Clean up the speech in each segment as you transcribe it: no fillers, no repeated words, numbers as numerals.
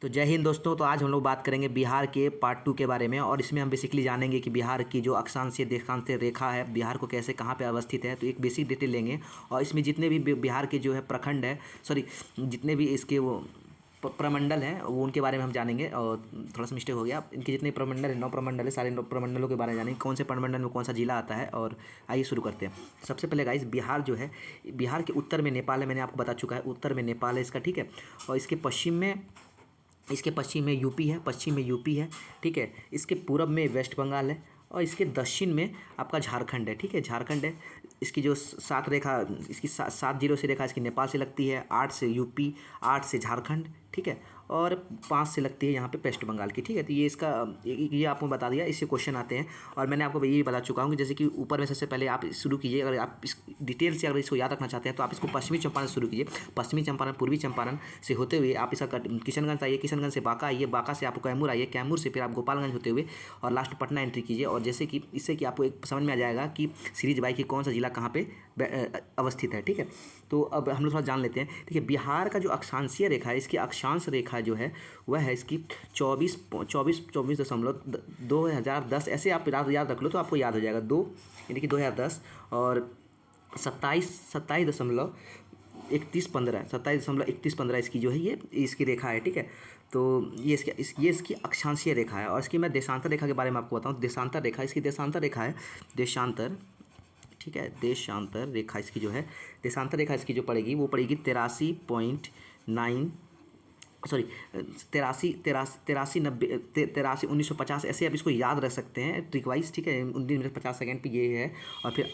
तो जय हिंद दोस्तों। तो आज हम लोग बात करेंगे बिहार के पार्ट 2 के बारे में, और इसमें हम बेसिकली जानेंगे कि बिहार की जो अक्षांशीय देशांतर रेखा है, बिहार को कैसे कहाँ पे अवस्थित है। तो एक बेसिक डिटेल लेंगे, और इसमें जितने भी बिहार के जो है प्रखंड है, सॉरी, जितने भी इसके वो प्रमंडल हैं वो उनके बारे में हम जानेंगे। और थोड़ा सा मिस्टेक हो गया, इनके जितने प्रमंडल है, 9 प्रमंडल है, सारे 9 प्रमंडलों के बारे में जानेंगे, कौन से प्रमंडल में कौन सा जिला आता है। और आइए शुरू करते हैं। सबसे पहले गाइस, बिहार जो है, बिहार के उत्तर में नेपाल है, मैंने आपको बता चुका है, उत्तर में नेपाल है इसका, ठीक है। और इसके पश्चिम में यूपी है, पश्चिम में यूपी है, ठीक है। इसके पूरब में वेस्ट बंगाल है, और इसके दक्षिण में आपका झारखंड है, ठीक है, झारखंड है। इसकी जो सात रेखा, इसकी 7 जीरो से रेखा इसकी नेपाल से लगती है, 8 से यूपी, 8 से झारखंड, ठीक है, और 5 से लगती है यहाँ पे वेस्ट बंगाल की, ठीक है। तो ये इसका ये आपको बता दिया, इससे क्वेश्चन आते हैं। और मैंने आपको ये भी बता चुका हूँ कि जैसे कि ऊपर में सबसे पहले आप शुरू कीजिए, अगर आप इस डिटेल से अगर इसको याद रखना चाहते हैं तो आप इसको पश्चिमी चंपारण से शुरू कीजिए। पश्चिमी चंपारण, पूर्वी चंपारण से होते हुए आप इसका किशनगंज आइए, किशनगंज से बांका आइए, बांका से आप कैमूर आइए, कैमूर से फिर आप गोपालगंज होते हुए और लास्ट पटना एंट्री कीजिए। और जैसे कि इससे कि आपको एक समझ में आ जाएगा कि सीरीज बाई की कौन सा जिला कहाँ पे अवस्थित है, ठीक है। तो अब हम लोग थोड़ा जान लेते हैं। देखिए, बिहार का जो अक्षांशीय रेखा है, इसकी अक्षांश रेखा जो है वह है इसकी 24.2010, ऐसे आप याद रख लो तो आपको याद हो जाएगा। 2 यानी कि 2010, और 27.31.15 इसकी जो है ये इसकी रेखा है, ठीक है। तो ये इसकी अक्षांशीय रेखा है। और इसकी मैं देशांतर रेखा के बारे में आपको बताऊँ। देशांतर रेखा, इसकी देशांतर रेखा है, देशांतर, ठीक है, देशांतर रेखा इसकी जो है, देशांतर रेखा इसकी जो पड़ेगी वो पड़ेगी 83.9, सॉरी, 1950, ऐसे आप इसको याद रख सकते हैं ट्रिक वाइज, ठीक है। 19 मिनट 50 सेकेंड पे ये है। और फिर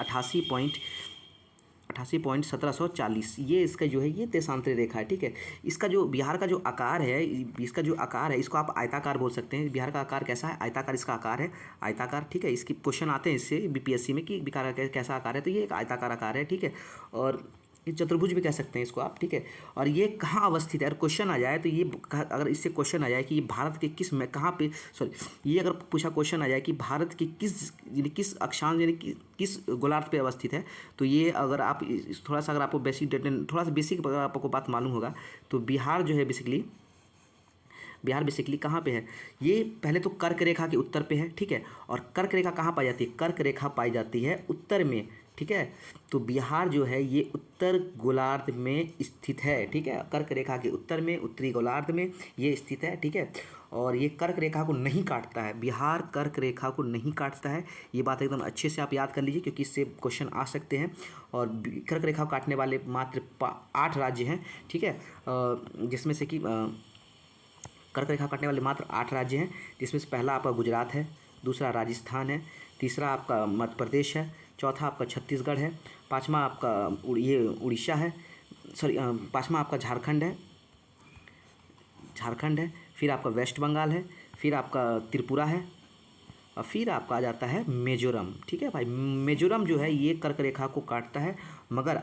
88.1740, ये इसका जो है ये देशांतरी रेखा है, ठीक है। इसका जो बिहार का जो आकार है, इसको आप आयताकार बोल सकते हैं। बिहार का आकार कैसा है? आयताकार इसका आकार है, आयताकार, ठीक है। इसकी क्वेश्चन आते हैं इससे बीपीएससी में कि बिहार का कैसा आकार है, तो ये एक आयताकार आकार है, ठीक है। और ये चतुर्भुज भी कह सकते हैं इसको आप, ठीक है। और ये कहाँ अवस्थित है? अगर क्वेश्चन आ जाए तो ये, अगर इससे क्वेश्चन आ जाए कि ये भारत के किस में, कहाँ पे, सॉरी, ये अगर पूछा क्वेश्चन आ जाए कि भारत के किस अक्षांश यानी कि किस गोलार्ध पे अवस्थित है, तो ये अगर आप थोड़ा सा, अगर आपको बेसिक अगर आपको बात मालूम होगा, तो बिहार जो है बेसिकली कहाँ पे है? ये पहले तो कर्क रेखा के उत्तर पे है, ठीक है। और कर्क रेखा कहाँ पाई जाती है? कर्क रेखा पाई जाती है उत्तर में, ठीक है। तो बिहार जो है ये उत्तर गोलार्ध में स्थित है, ठीक है। कर्क रेखा के उत्तर में, उत्तरी गोलार्ध में ये स्थित है, ठीक है। और ये कर्क रेखा को नहीं काटता है, बिहार कर्क रेखा को नहीं काटता है। ये बात एकदम अच्छे से आप याद कर लीजिए, क्योंकि इससे क्वेश्चन आ सकते हैं। और कर्क रेखा को काटने वाले मात्र 8 राज्य हैं, ठीक है, जिसमें से कि कर्क रेखा काटने वाले मात्र 8 राज्य हैं, जिसमें से पहला आपका गुजरात है, दूसरा राजस्थान है, तीसरा आपका मध्य प्रदेश है, चौथा आपका छत्तीसगढ़ है, पाँचवा आपका ये उड़ीसा है, सॉरी, पाँचवा आपका झारखंड है, फिर आपका वेस्ट बंगाल है, फिर आपका त्रिपुरा है, और फिर आपका आ जाता है मिजोरम, ठीक है भाई। मिजोरम जो है ये कर्क रेखा को काटता है, मगर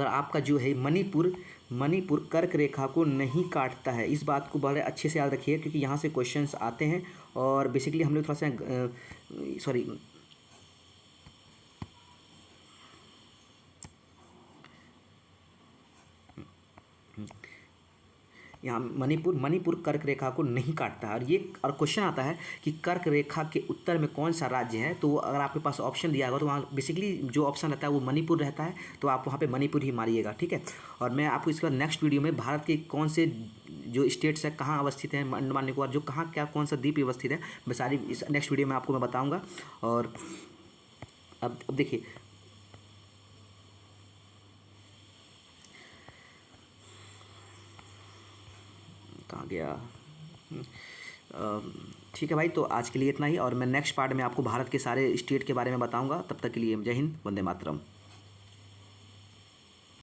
आपका जो है मणिपुर कर्क रेखा को नहीं काटता है। इस बात को बड़े अच्छे से याद रखिए, क्योंकि यहाँ से क्वेश्चंस आते हैं। और बेसिकली हम लोग थोड़ा सा, सॉरी, यहाँ मणिपुर कर्क रेखा को नहीं काटता है। और क्वेश्चन आता है कि कर्क रेखा के उत्तर में कौन सा राज्य है, तो अगर आपके पास ऑप्शन दिया होगा तो वहाँ बेसिकली जो ऑप्शन रहता है वो मणिपुर रहता है, तो आप वहाँ पे मणिपुर ही मारिएगा, ठीक है। और मैं आपको इसके बाद नेक्स्ट वीडियो में भारत के कौन से जो स्टेट्स है, कहाँ अवस्थित हैं, अंडमान निकोबार जो कहाँ क्या कौन सा द्वीप अवस्थित है, मैं सारी इस नेक्स्ट वीडियो में आपको मैं बताऊँगा। और अब देखिए, कहाँ गया, ठीक है भाई। तो आज के लिए इतना ही, और मैं नेक्स्ट पार्ट में आपको भारत के सारे स्टेट के बारे में बताऊंगा। तब तक के लिए जय हिंद, वंदे मातरम।